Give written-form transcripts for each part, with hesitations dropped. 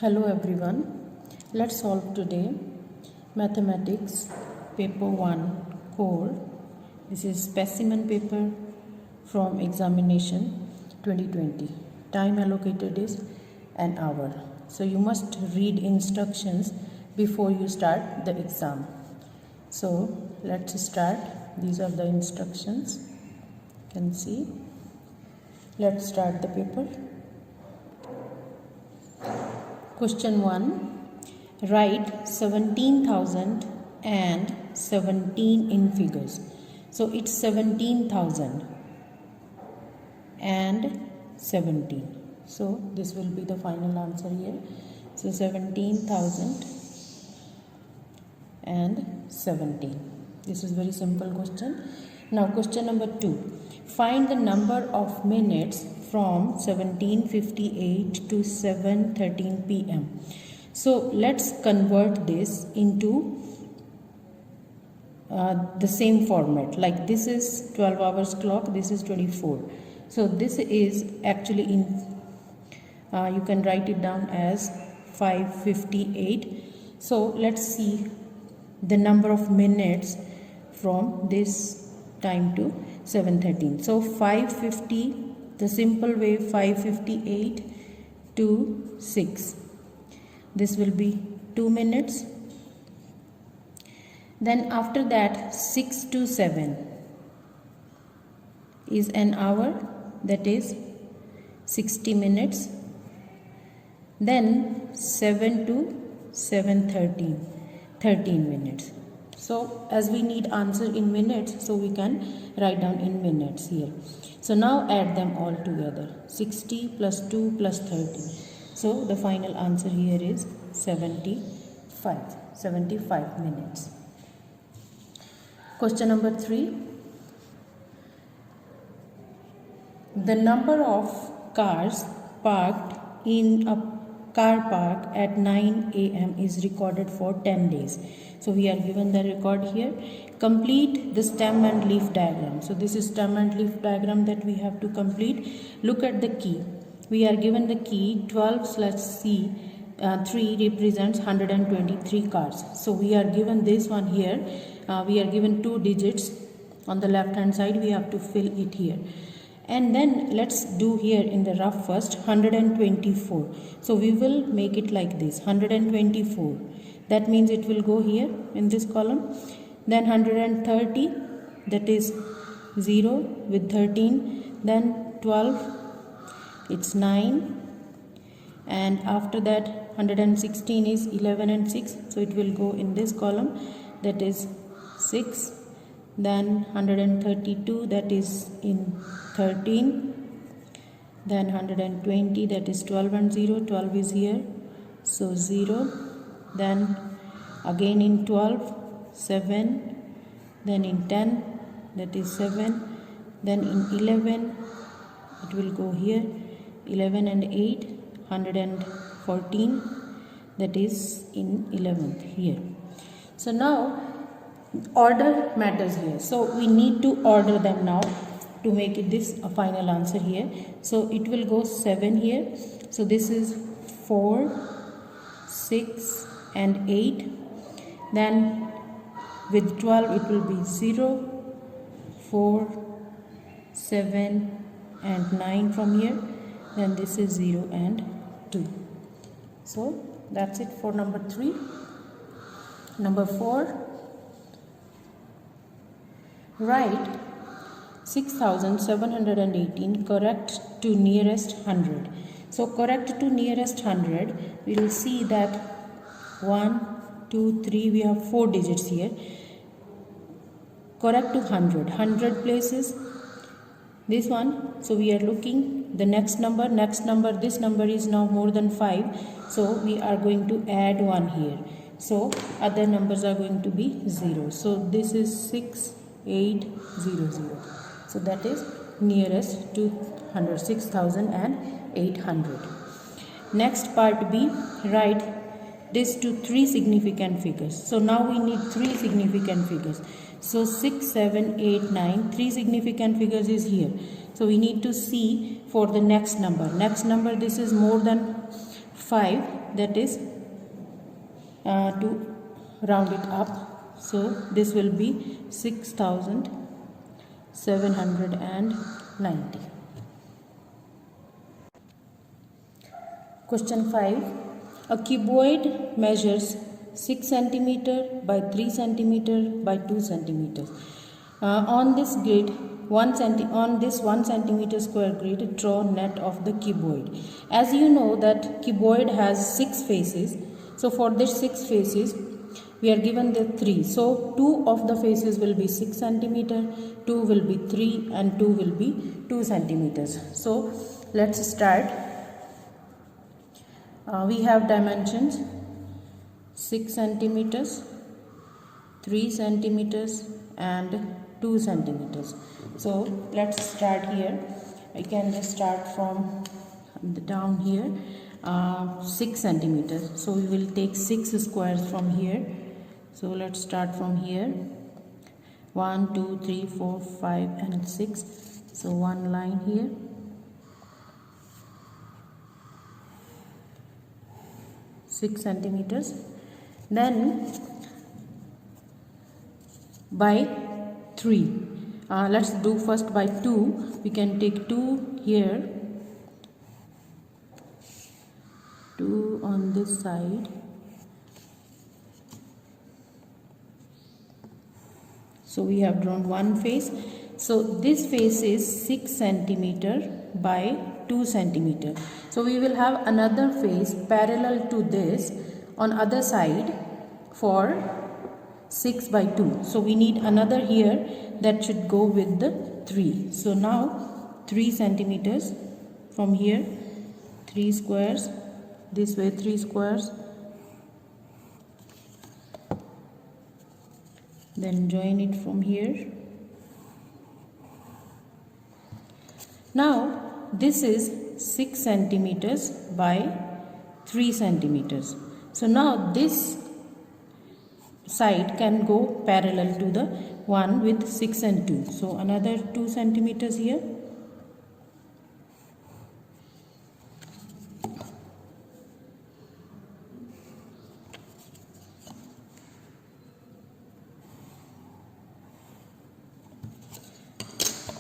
Hello everyone, let's solve today Mathematics Paper 1 core. This is specimen paper from examination 2020. Time allocated is an hour. So you must read instructions before you start the exam. So let's start. These are the instructions. You can see. Let's start the paper. Question 1. Write 17,017 in figures. So it's 17,017. So this will be the final answer here. So 17,017. This is very simple question. Now question number 2. Find the number of minutes from 17:58 to 7:13 p.m. So let's convert this into the same format. Like this is 12 hours clock, this is 24. So this is actually in you can write it down as 5:58. So let's see the number of minutes from this time to 7:13. So 5:50, the simple way, 5:58 to 6. This will be 2 minutes. Then after that 6 to 7 is an hour, that is 60 minutes. Then 7 to 7:13, 13 minutes. So as we need answer in minutes, so we can write down in minutes here. So now add them all together. 60 plus 2 plus 30. So the final answer here is 75 minutes. Question number 3. The number of cars parked in a car park at 9 a.m. is recorded for 10 days. So we are given the record here. Complete the stem and leaf diagram. So this is stem and leaf diagram that we have to complete. Look at the key. We are given the key 12/C 3 represents 123 cars. So we are given this one here. We are given 2 digits on the left hand side. We have to fill it here. And then let's do here in the rough first 124. So we will make it like this, 124. That means it will go here in this column. Then 130, that is 0 with 13. Then 12, it's 9. And after that 116 is 11 and 6. So it will go in this column, that is 6. Then 132, that is in 13. Then 120, that is 12 and 0. 12 is here, so 0. Then again in 12, 7. Then in 10, that is 7. Then in 11, it will go here, 11 and 8, 114. That is in 11th here. So now order matters here. So we need to order them now to make it this a final answer here. So it will go 7 here. So this is 4, 6 and 8. Then with 12 it will be 0, 4, 7 and 9 from here. Then this is 0 and 2. So that's it for number 3. Number 4. Write 6,718 correct to nearest 100. So correct to nearest 100, we will see that 1, 2, 3, we have 4 digits here. Correct to 100 places. This one, so we are looking the next number, this number is now more than 5. So we are going to add 1 here. So other numbers are going to be 0. So this is 6,800. So that is nearest to 100, 6,800. Next part B, write this to 3 significant figures. So now we need 3 significant figures. So 6, 7, 8, 9, 3 significant figures is here. So we need to see for the next number. Next number, this is more than 5. that is to round it up. So this will be 6790. Question 5. A cuboid measures 6 cm by 3 cm by 2 cm. On this grid, on this 1 cm square grid, draw net of the cuboid. As you know that cuboid has 6 faces. So for this 6 faces, we are given the 3. So 2 of the faces will be 6 cm, 2 will be 3 and 2 will be 2 centimeters. So let's start. We have dimensions 6 centimeters, 3 centimeters and 2 centimeters. So let's start here. I can just start from down here. 6 centimeters. So we will take 6 squares from here. So let's start from here. 1, 2, 3, 4, 5 and 6. So one line here. Six centimeters. Then by 3. Let's do first by 2. We can take 2 here, 2 on this side. So we have drawn one face. So this face is 6 centimeter by 2 centimeter. So we will have another face parallel to this on other side for 6 by 2. So we need another here that should go with the 3. So now 3 centimeters from here, 3 squares, this way 3 squares, then join it from here. Now this is 6 centimeters by 3 centimeters. So now this side can go parallel to the one with 6 and 2. So another 2 centimeters here.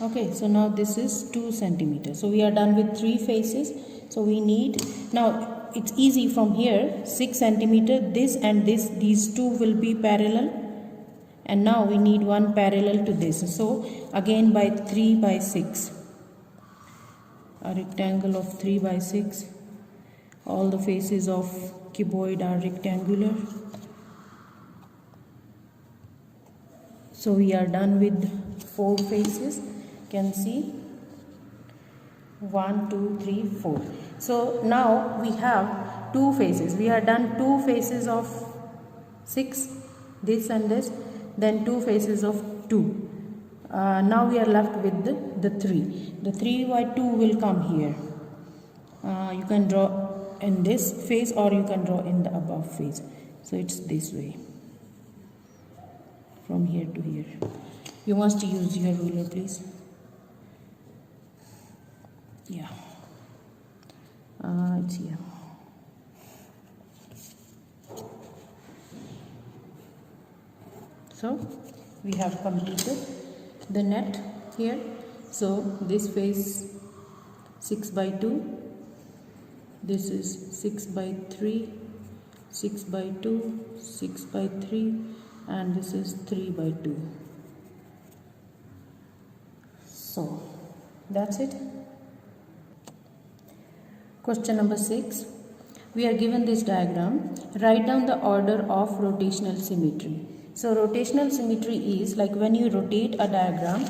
Okay, so now this is 2 centimeters. So we are done with 3 faces. So we need, now it's easy from here, 6 centimeter, this and this, these two will be parallel. And now we need one parallel to this. So again by 3 by 6. A rectangle of 3 by 6. All the faces of cuboid are rectangular. So we are done with 4 faces. Can see 1, 2, 3, 4. So now we have 2 faces. We are done 2 faces of 6, this and this, then 2 faces of 2. Now we are left with the 3. The 3 by 2 will come here. You can draw in this face or you can draw in the above face. So it's this way, from here to here. You must use your ruler, please. Yeah, it's here. So we have completed the net here. So this face 6 by 2, this is 6 by 3, 6 by 2, 6 by 3 and this is 3 by 2. So that's it. Question number 6. We are given this diagram. Write down the order of rotational symmetry. So rotational symmetry is like when you rotate a diagram,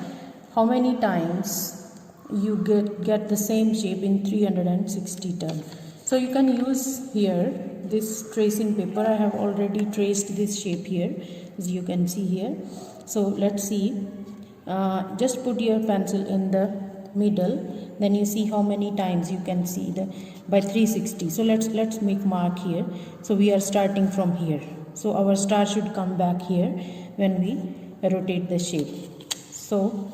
how many times you get the same shape in 360 turns. So you can use here this tracing paper. I have already traced this shape here, as you can see here. So let's see. Just put your pencil in the middle, then you see how many times you can see the by 360. So let's make mark here. So we are starting from here. So our star should come back here when we rotate the shape. So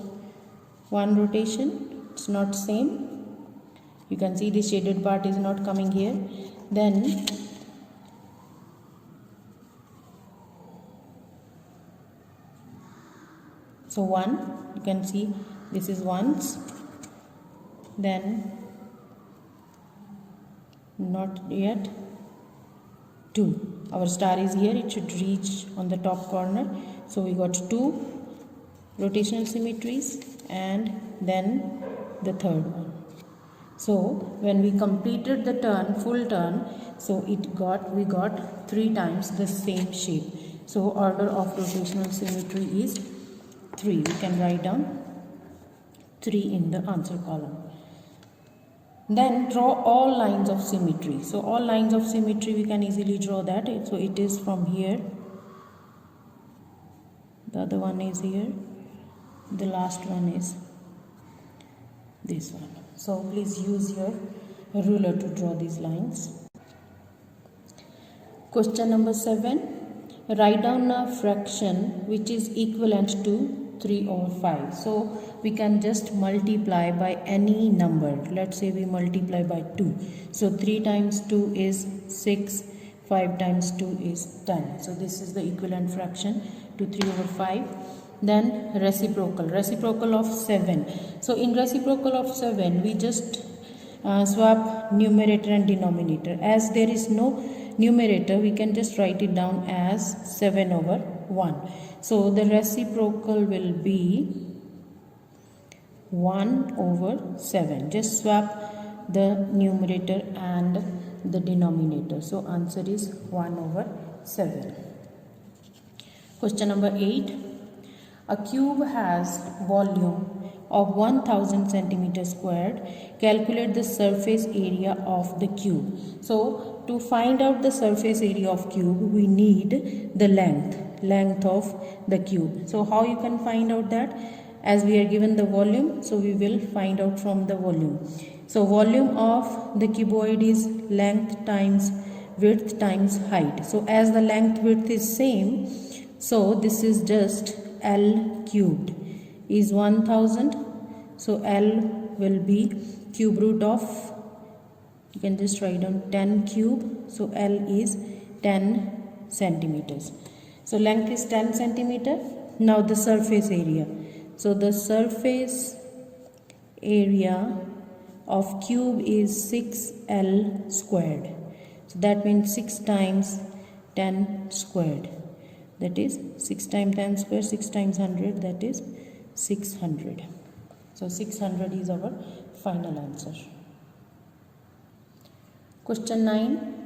one rotation, it's not same. You can see the shaded part is not coming here. Then So 1, you can see this is ones, then not yet 2. Our star is here, it should reach on the top corner. So we got 2 rotational symmetries and then the third one. So when we completed the turn, full turn, so we got 3 times the same shape. So order of rotational symmetry is 3. We can write down 3 in the answer column. Then draw all lines of symmetry. So all lines of symmetry we can easily draw that. So it is from here, the other one is here, the last one is this one. So please use your ruler to draw these lines. Question number 7. Write down a fraction which is equivalent to 3 over 5. So we can just multiply by any number. Let's say we multiply by 2. So 3 times 2 is 6, 5 times 2 is 10. So this is the equivalent fraction to 3 over 5. Then reciprocal of 7. So in reciprocal of 7 we just swap numerator and denominator. As there is no numerator, we can just write it down as 7 over 1. So the reciprocal will be 1 over 7. Just swap the numerator and the denominator. So answer is 1 over 7. Question number 8. A cube has volume of 1000 centimeter squared. Calculate the surface area of the cube. So to find out the surface area of cube, we need the length of the cube. So how you can find out that? As we are given the volume, so we will find out from the volume. So volume of the cuboid is length times width times height. So as the length width is same, so this is just L cubed is 1000. So L will be cube root of, you can just write down 10 cube. So L is 10 centimeters. So length is 10 centimeter. Now the surface area. So the surface area of cube is 6L squared. So that means 6 times 10 squared. That is 6 times 10 square, 6 times 100, that is 600. So 600 is our final answer. Question 9.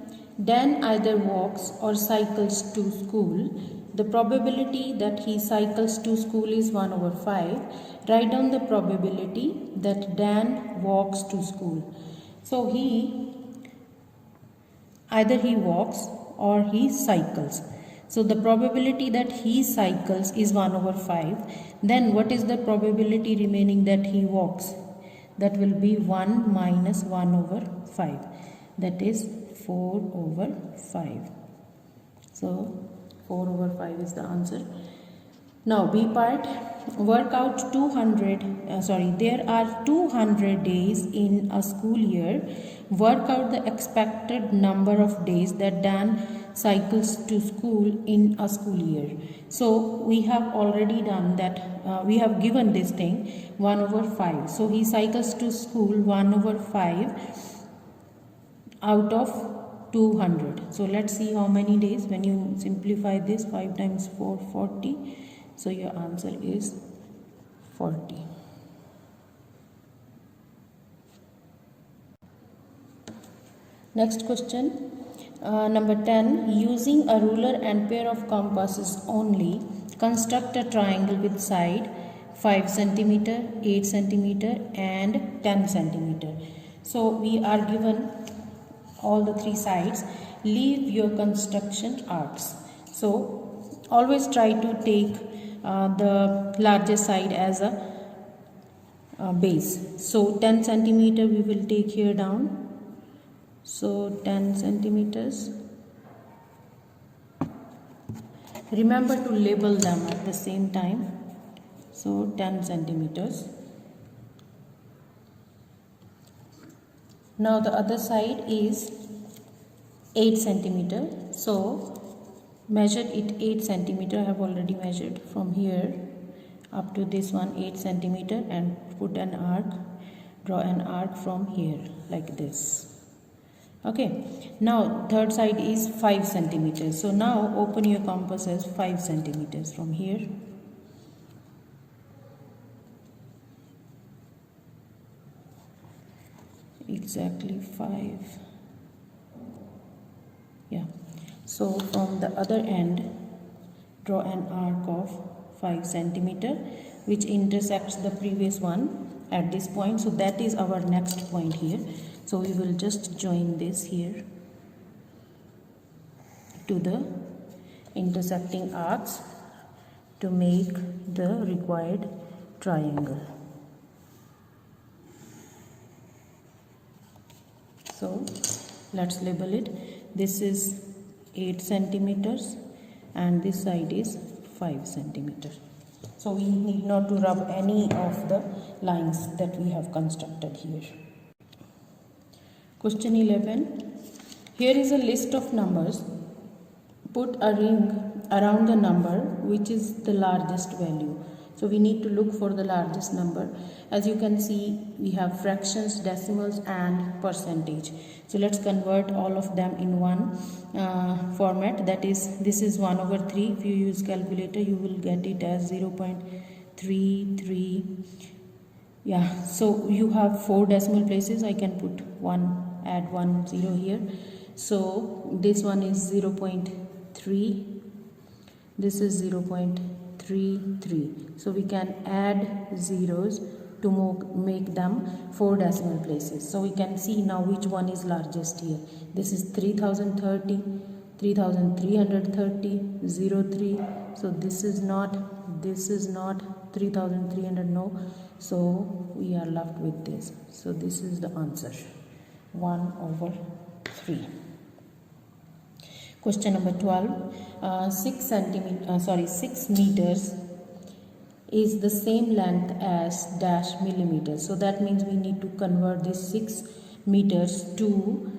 Dan either walks or cycles to school. The probability that he cycles to school is 1 over 5. Write down the probability that Dan walks to school. So either he walks or he cycles. So the probability that he cycles is 1 over 5. Then what is the probability remaining that he walks? That will be 1 minus 1 over 5. That is 4 over 5. So 4 over 5 is the answer. Now B part. Work out there are 200 days in a school year. Work out the expected number of days that Dan cycles to school in a school year. So we have already done that. We have given this thing 1 over 5. So he cycles to school 1 over 5 out of 200. So let's see how many days. When you simplify this, 5 times 4, 40. So your answer is 40. Next question. Number 10. Using a ruler and pair of compasses only, construct a triangle with side 5 centimeter, 8 centimeter and 10 centimeter. So we are given all the 3 sides. Leave your construction arcs. So always try to take the largest side as a base. So 10 centimeter we will take here down. So 10 centimeters. Remember to label them at the same time. So 10 centimeters. Now the other side is 8 centimeter. So measure it 8 centimeter. I have already measured from here up to this one 8 centimeter and put an arc, draw an arc from here like this. Okay, now third side is 5 centimeters. So now open your compass as 5 centimeters from here. Exactly 5. Yeah. So from the other end, draw an arc of 5 centimeter which intersects the previous one at this point. So that is our next point here. So we will just join this here to the intersecting arcs to make the required triangle. So let's label it. This is 8 centimeters and this side is 5 centimeters. So we need not to rub any of the lines that we have constructed here. Question 11. Here is a list of numbers. Put a ring around the number which is the largest value. So we need to look for the largest number. As you can see, we have fractions, decimals and percentage. So let's convert all of them in one format. That is, this is 1 over 3. If you use calculator, you will get it as 0.33. Yeah, so you have 4 decimal places. I can put 1, add 1 0 here. So this one is 0.3. This is 0.33. So we can add zeros to make them 4 decimal places. So we can see now which one is largest here. This is 3030, 3330, 03. So this is not 3300, no. So we are left with this. So this is the answer, 1 over 3. Question number 12. 6 meters is the same length as dash millimeters. So that means we need to convert this 6 meters to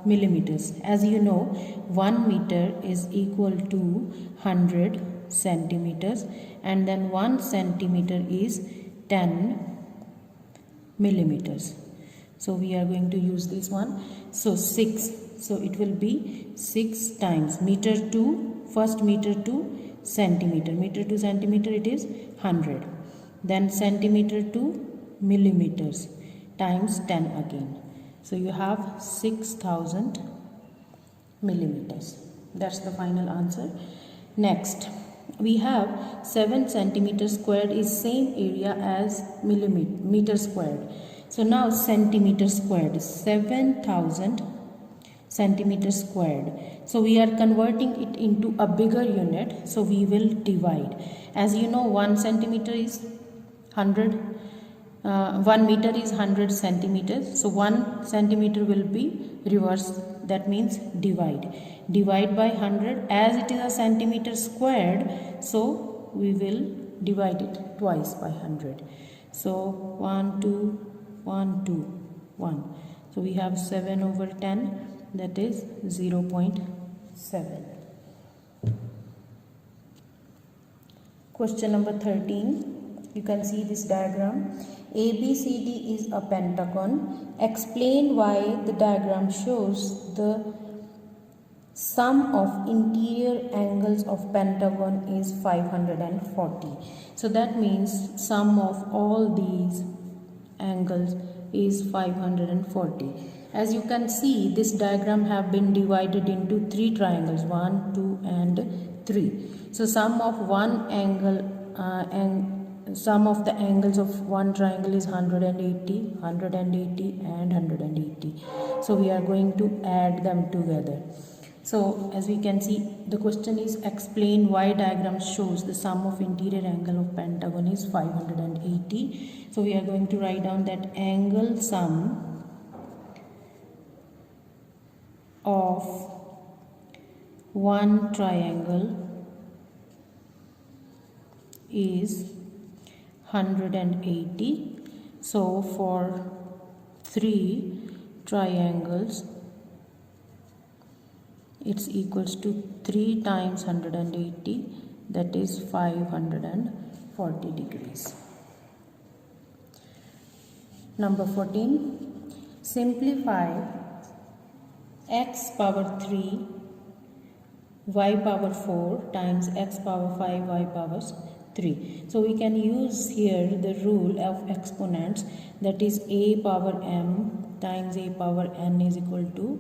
millimeters. As you know, 1 meter is equal to 100 centimeters and then 1 centimeter is 10 millimeters. So we are going to use this one. So 6. So it will be 6 times meter to, first meter to centimeter. Meter to centimeter it is 100. Then centimeter to millimeters times 10 again. So you have 6000 millimeters. That's the final answer. Next, we have 7 centimeter squared is same area as meter squared. So now centimeter squared is 7000 centimeter squared. So we are converting it into a bigger unit. So we will divide. As you know, 1 centimeter is 100. 1 meter is 100 centimeters. So 1 centimeter will be reverse. That means divide. Divide by 100. As it is a centimeter squared, so we will divide it twice by 100. So 1, 2, 1, 2, 1. So we have 7 over 10. That is 0.7. Question number 13. You can see this diagram. ABCD is a pentagon. Explain why the diagram shows the sum of interior angles of pentagon is 540. So that means sum of all these angles is 540. As you can see, this diagram have been divided into 3 triangles, 1, 2 and 3. So sum of one angle sum of the angles of one triangle is 180, 180 and 180. So we are going to add them together. So as we can see, the question is explain why diagram shows the sum of interior angle of pentagon is 580. So we are going to write down that angle sum of one triangle is 180. So for 3 triangles, it's equals to 3 times 180, that is 540. 40 degrees. Number 14. Simplify x power 3 y power 4 times x power 5 y power 3. So we can use here the rule of exponents, that is a power m times a power n is equal to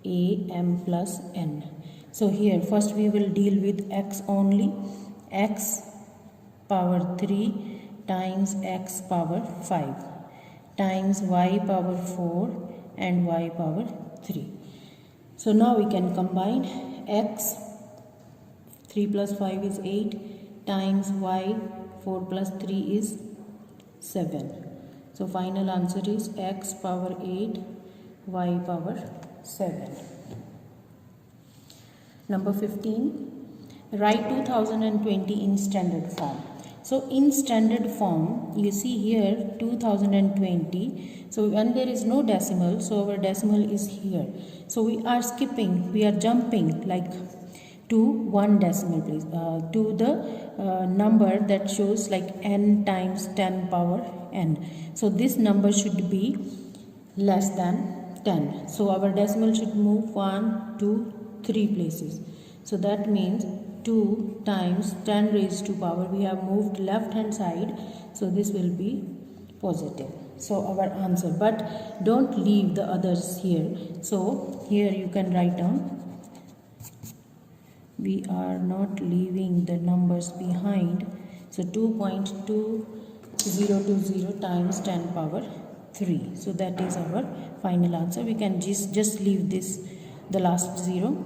a m plus n. So here first we will deal with x only. X power 3 times x power 5 times y power 4 and y power 3. So now we can combine x 3 plus 5 is 8 times y 4 plus 3 is 7. So final answer is x power 8 y power 7. Number 15. Write 2020 in standard form. So in standard form, you see here 2020. So when there is no decimal, so our decimal is here. So we are skipping, we are jumping like to one decimal place, to the number that shows like n times 10 power n. So this number should be less than 10. So our decimal should move 1, 2, 3 places. So that means 2 times 10 raised to power, we have moved left hand side, so this will be positive. So our answer, but don't leave the others here. So here you can write down, we are not leaving the numbers behind. So 2.2020 times 10 power 3. So that is our final answer. We can just leave this, the last 0.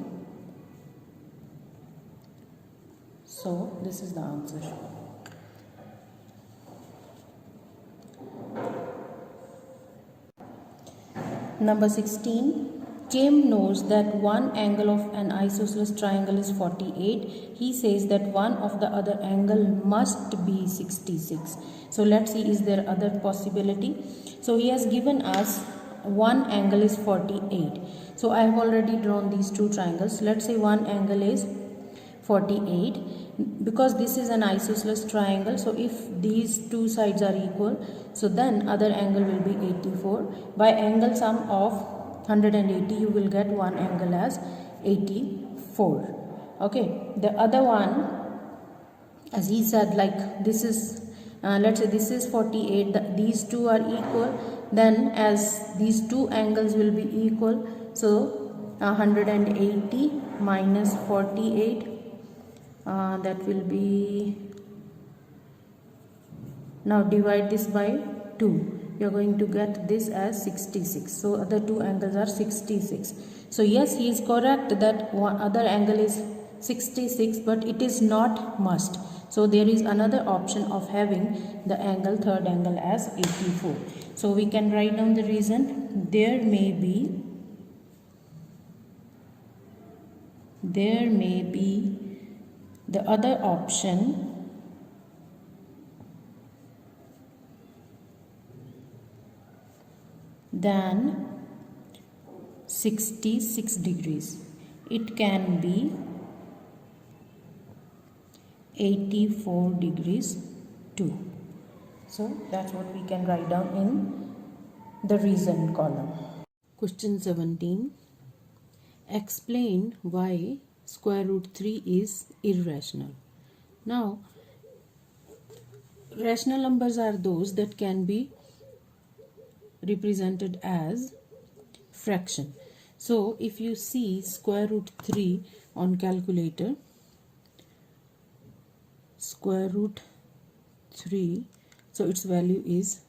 So this is the answer. Number 16. Kim knows that one angle of an isosceles triangle is 48. He says that one of the other angle must be 66. So let's see, is there other possibility? So he has given us one angle is 48. So I have already drawn these two triangles. Let's say one angle is 48. Because this is an isosceles triangle, so if these two sides are equal, so then other angle will be 84. By angle sum of 180, you will get one angle as 84. Okay, the other one, as he said, like this is let's say this is 48, these two are equal, then as these two angles will be equal, so 180 minus 48, that will be, now divide this by 2, you are going to get this as 66. So other two angles are 66. So yes, he is correct that one other angle is 66, but it is not must. So there is another option of having the angle, third angle, as 84. So we can write down the reason. There may be the other option than 66 degrees. It can be 84 degrees too. So that's what we can write down in the reason column. Question 17. Explain why square root 3 is irrational. Now, rational numbers are those that can be represented as fraction. So if you see square root 3 on calculator, square root 3, so its value is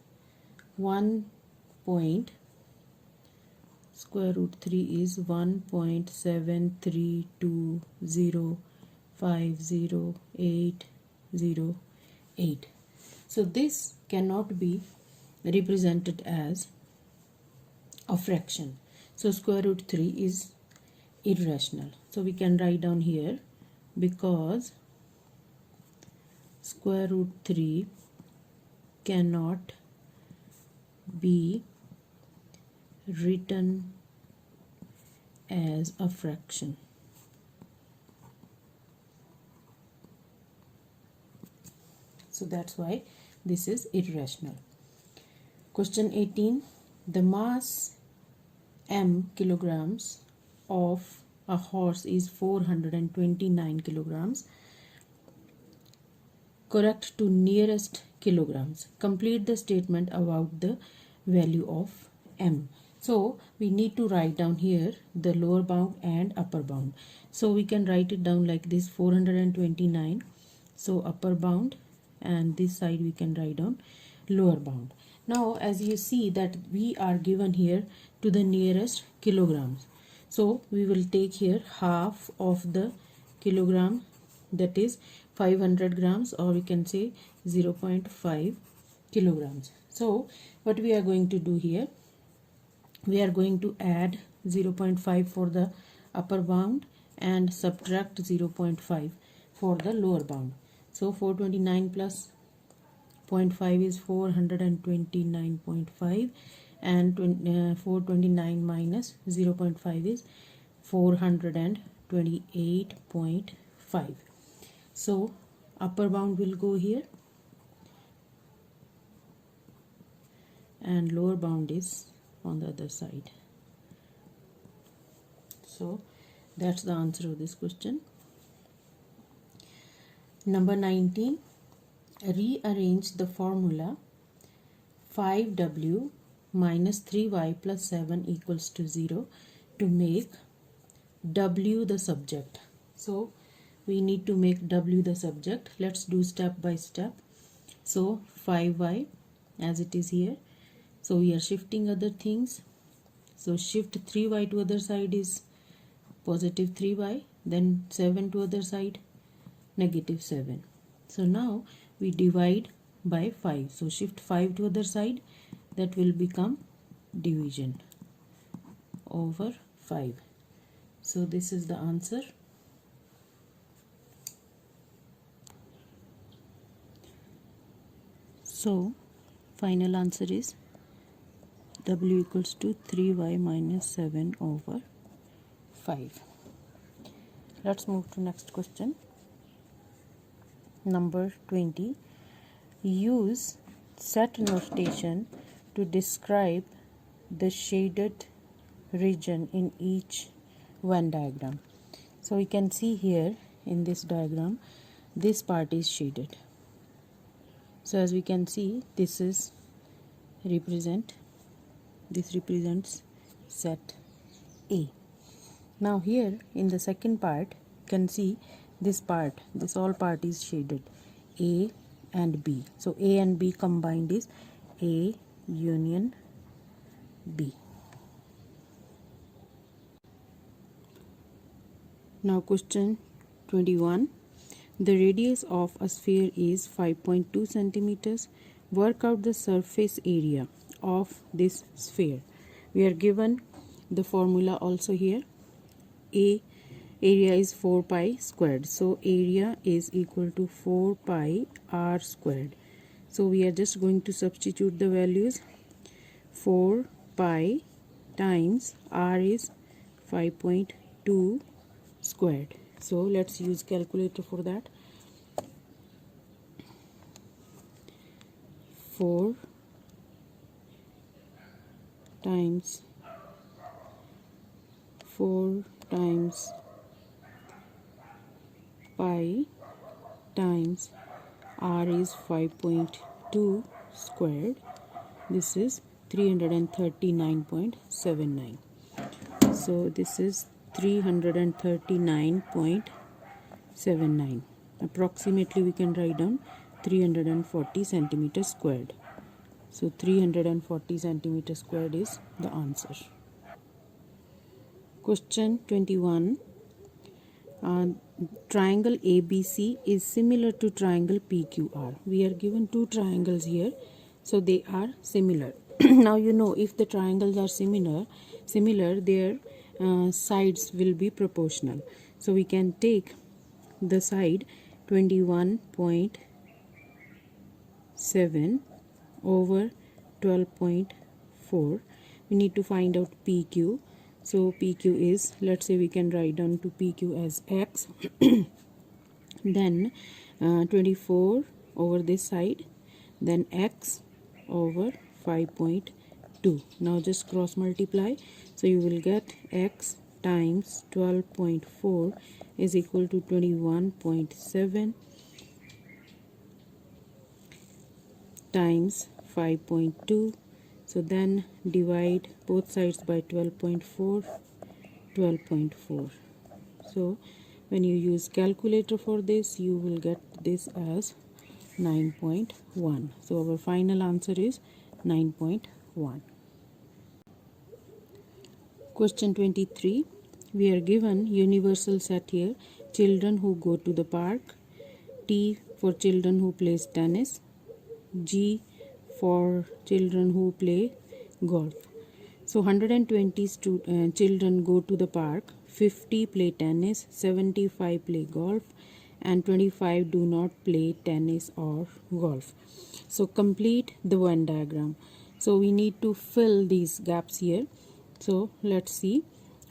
1.7320508008. So this cannot be represented as a fraction. So square root 3 is irrational. So we can write down here, because square root 3 cannot be written as a fraction. So that's why this is irrational. Question 18. The mass m kilograms of a horse is 429 kilograms. Correct to nearest kilograms. Complete the statement about the value of m. So we need to write down here the lower bound and upper bound. So we can write it down like this, 429. So upper bound, and this side we can write down lower bound. Now as you see that we are given here to the nearest kilograms. So we will take here half of the kilogram, that is 500 grams, or we can say 0.5 kilograms. So what we are going to do here, we are going to add 0.5 for the upper bound and subtract 0.5 for the lower bound. So 429 plus 0.5 is 429.5, and 429 minus 0.5 is 428.5. So upper bound will go here and lower bound is on the other side. So that's the answer of this question. Number 19. Rearrange the formula 5w minus 3y plus 7 equals to 0 to make w the subject. So we need to make w the subject. Let's do step by step. So 5y as it is here. So we are shifting other things. So shift 3y to other side is positive 3y, then 7 to other side negative 7. So now we divide by 5. So shift 5 to other side, that will become division over 5. So this is the answer. So final answer is w equals to 3y minus 7 over 5. Let's move to next question. Number 20. Use set notation to describe the shaded region in each Venn diagram. So we can see here in this diagram, this part is shaded. So as we can see, this represents set A. Now here in the second part, you can see this all part is shaded, A and B. So A and B combined is A union B. Now question 21. The radius of a sphere is 5.2 centimeters. Work out the surface area of this sphere. We are given the formula also here. Area is 4 pi squared. So area is equal to 4 pi r squared. So we are just going to substitute the values. 4 pi times r is 5.2 squared. So let's use calculator for that. 4 times pi times r is 5.2 squared. This is 339.79. So this is 339.79. Approximately we can write down 340 centimeters squared. So 340 centimeters squared is the answer. Question 21. Triangle ABC is similar to triangle PQR. We are given two triangles here, so they are similar. Now you know, if the triangles are similar, their sides will be proportional. So we can take the side 21.7 over 12.4. We need to find out PQ. So PQ is, let's say we can write down to PQ as X. Then 24 over this side, then x over 5.2. Now just cross multiply, so you will get x times 12.4 is equal to 21.7 times 5.2. So then divide both sides by 12.4. So when you use calculator for this, you will get this as 9.1. So our final answer is 9.1. Question 23. We are given universal set here: children who go to the park, T for children who plays tennis, G for children who play golf. So 120 children go to the park, 50 play tennis, 75 play golf, and 25 do not play tennis or golf. So complete the Venn diagram. So we need to fill these gaps here. So let's see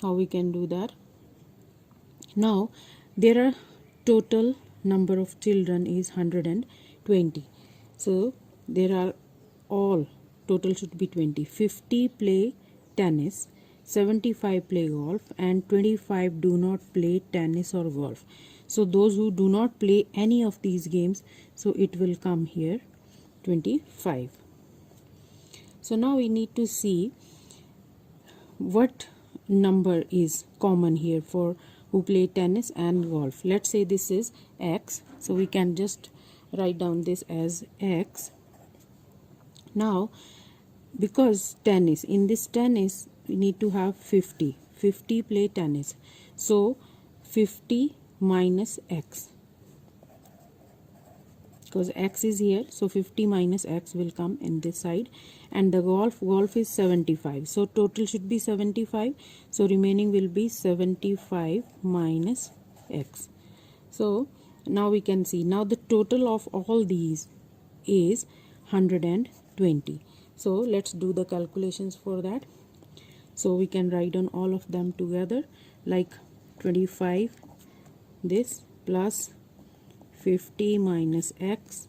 how we can do that. Now there are total number of children is 120. So there are all total should be 20. 50 play tennis, 75 play golf, and 25 do not play tennis or golf. So those who do not play any of these games, so it will come here 25. So now we need to see what number is common here for who play tennis and golf. Let's say this is x, so we can just write down this as x. Now because tennis, in this tennis we need to have 50 play tennis, so 50 minus x, because x is here, so 50 minus x will come in this side. And the golf is 75, so total should be 75, so remaining will be 75 minus x. So now we can see, now the total of all these is 120. So let's do the calculations for that. So we can write down all of them together, like 25 this plus 50 minus x,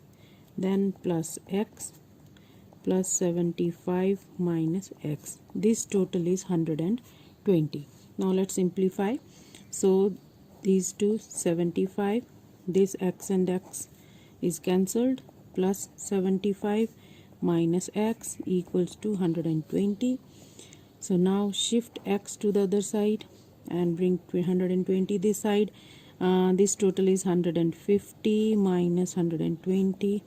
then plus x plus 75 minus x. This total is 120. Now let's simplify. So these two 75, this x and x is cancelled, plus 75 minus x equals to 120. So now shift x to the other side and bring 120 this side. This total is 150 minus 120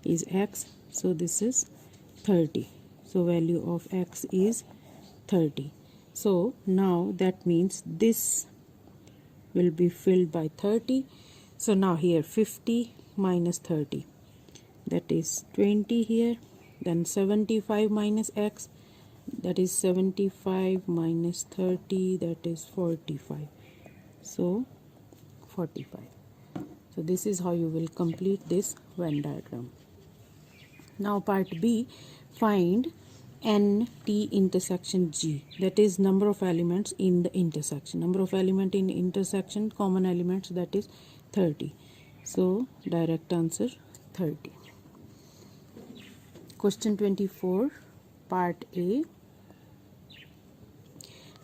is x, so this is 30. So value of x is 30. So now that means this will be filled by 30. So now here 50 minus 30, that is 20 here, then 75 minus x, that is 75 minus 30, that is 45. So 45. So this is how you will complete this Venn diagram. Now part B, find n t intersection G, that is number of elements in the intersection. Number of element in intersection, common elements, that is 30. So direct answer 30. Question 24, part A,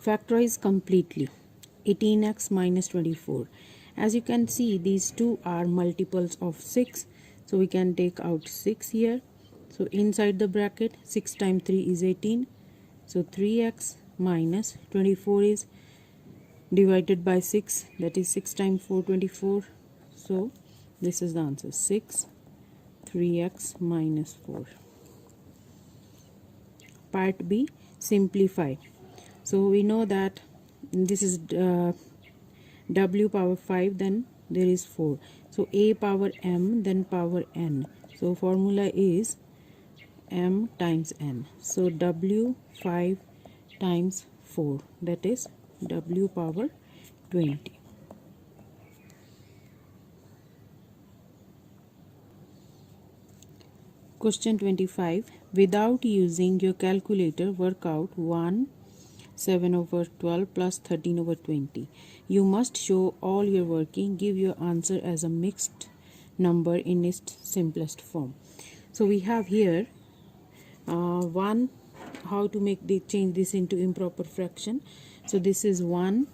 factorize completely 18x minus 24. As you can see, these two are multiples of 6, so we can take out 6 here. So inside the bracket, 6 times 3 is 18, so 3x minus 24 is divided by 6, that is 6 times 4, 24. So this is the answer, 6, 3x minus 4. Part B, simplify. So we know that this is w power 5, then there is 4. So a power m, then power n. So formula is m times n. So w 5 times 4, that is w power 20. Question 25. Without using your calculator, work out 1, 7 over 12 plus 13 over 20. You must show all your working. Give your answer as a mixed number in its simplest form. So we have here one, how to change this into improper fraction. So this is 1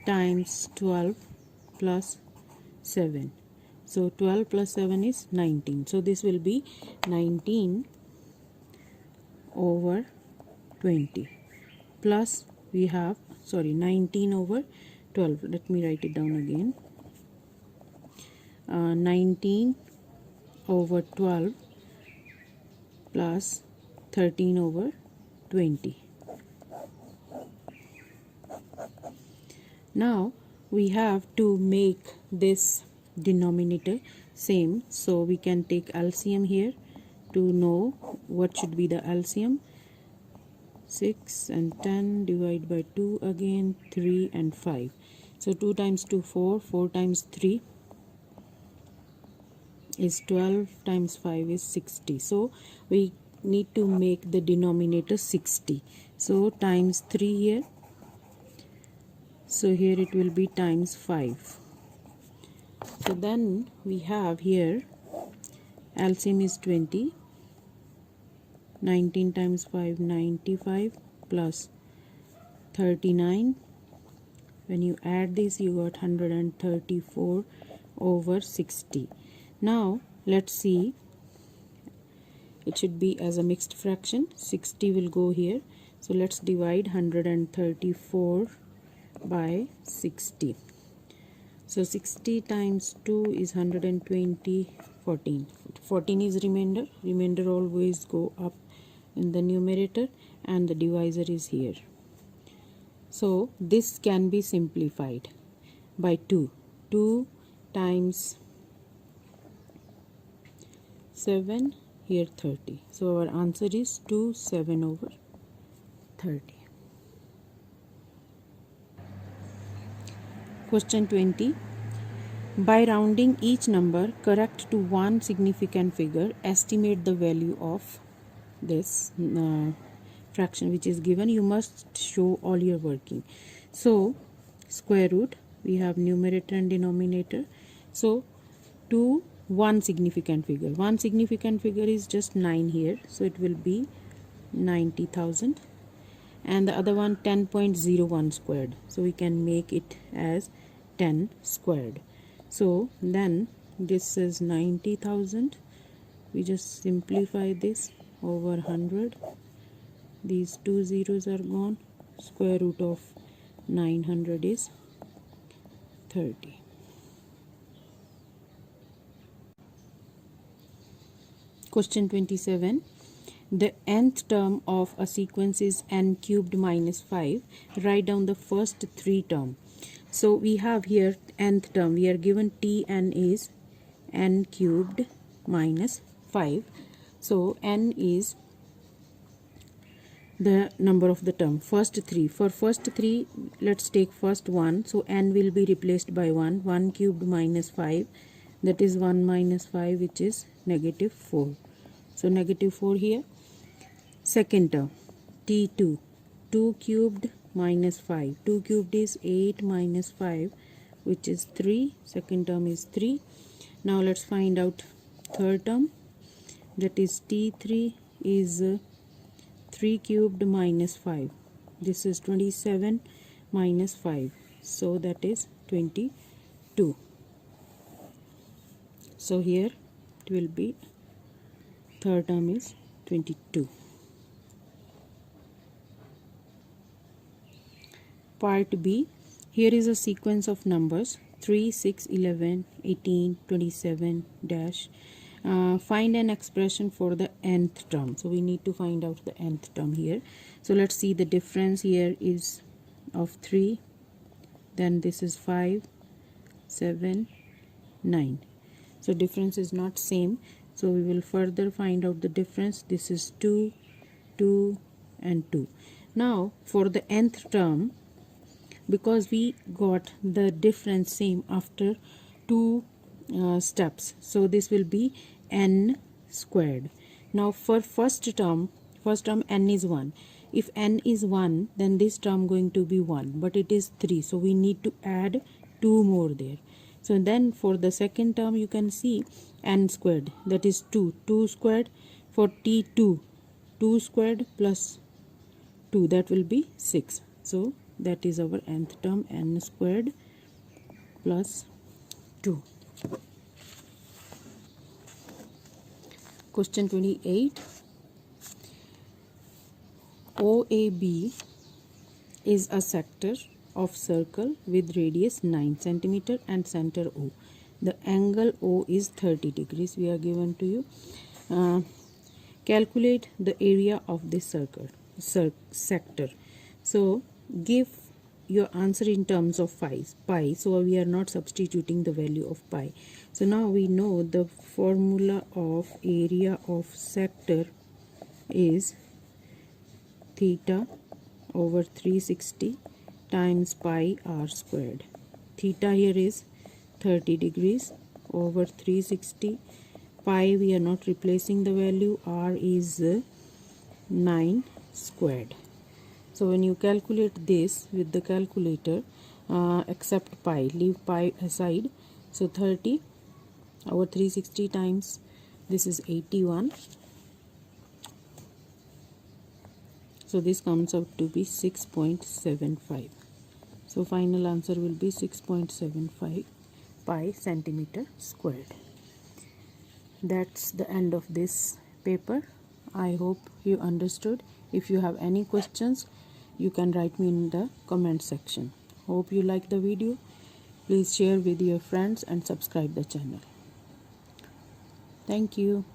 times 12 plus 7. So 12 plus 7 is 19. So this will be 19 over 20 plus we have 19 over 12. Let me write it down again. 19 over 12 plus 13 over 20. Now we have to make this denominator same, so we can take LCM here to know what should be the LCM. 6 and 10 divide by 2 again, 3 and 5. So 2 times 2 4, 4 times 3 is 12, times 5 is 60. So we need to make the denominator 60. So times 3 here. So here it will be times 5. So then we have here LCM is 20. 19 times 5, 95 plus 39. When you add this, you got 134 over 60. Now let's see, it should be as a mixed fraction. 60 will go here. So let's divide 134 by 60. So 60 times 2 is 120, 14. 14 is remainder. Remainder always go up in the numerator and the divisor is here. So this can be simplified by 2. 2 times 7, here 30. So our answer is 2 7 over 30. Question 20. By rounding each number correct to one significant figure, estimate the value of this fraction which is given. You must show all your working. So square root, we have numerator and denominator. So to one significant figure. One significant figure is just 9 here. So it will be 90,000. And the other one 10.01 squared. So we can make it as 10 squared. So then this is 90,000. We just simplify this over 100. These two zeros are gone. Square root of 900 is 30. Question 27. The nth term of a sequence is n cubed minus 5. Write down the first three terms. So we have here nth term. We are given Tn is n cubed minus 5. So n is the number of the term. First three. For first three, let's take first one. So n will be replaced by 1. 1 cubed minus 5. That is 1 minus 5, which is negative 4. So negative 4 here. Second term, T2. 2 cubed minus 5. 2 cubed is 8 minus 5, which is 3. Second term is 3. Now let's find out third term. That is T3 is 3 cubed minus 5. This is 27 minus 5. So that is 22. So here it will be third term is 22. Part B. Here is a sequence of numbers 3, 6, 11, 18, 27 dash. Find an expression for the nth term. So we need to find out the nth term here. So let's see, the difference here is of 3. Then this is 5, 7, 9. So difference is not same. So we will further find out the difference. This is 2, 2 and 2. Now for the nth term, because we got the difference same after 2 steps, so this will be n squared. Now for first term n is 1. If n is 1, then this term going to be 1, but it is 3, so we need to add 2 more there. So then for the second term you can see n squared, that is 2. 2 squared for t2. 2 squared plus 2, that will be 6. So that is our nth term, n squared plus 2. Question 28. OAB is a sector of circle with radius 9 cm and center O. The angle O is 30 degrees. We are given to you. Calculate the area of this sector. So give your answer in terms of pi. So we are not substituting the value of pi. So now we know the formula of area of sector is theta over 360 times pi r squared. Theta here is 30 degrees over 360. Pi we are not replacing the value. R is 9 squared. So when you calculate this with the calculator, except pi, leave pi aside. So 30 over 360 times, this is 81. So this comes out to be 6.75. So final answer will be 6.75 pi centimeter squared. That's the end of this paper. I hope you understood. If you have any questions, you can write me in the comment section. Hope you like the video. Please share with your friends and subscribe the channel. Thank you.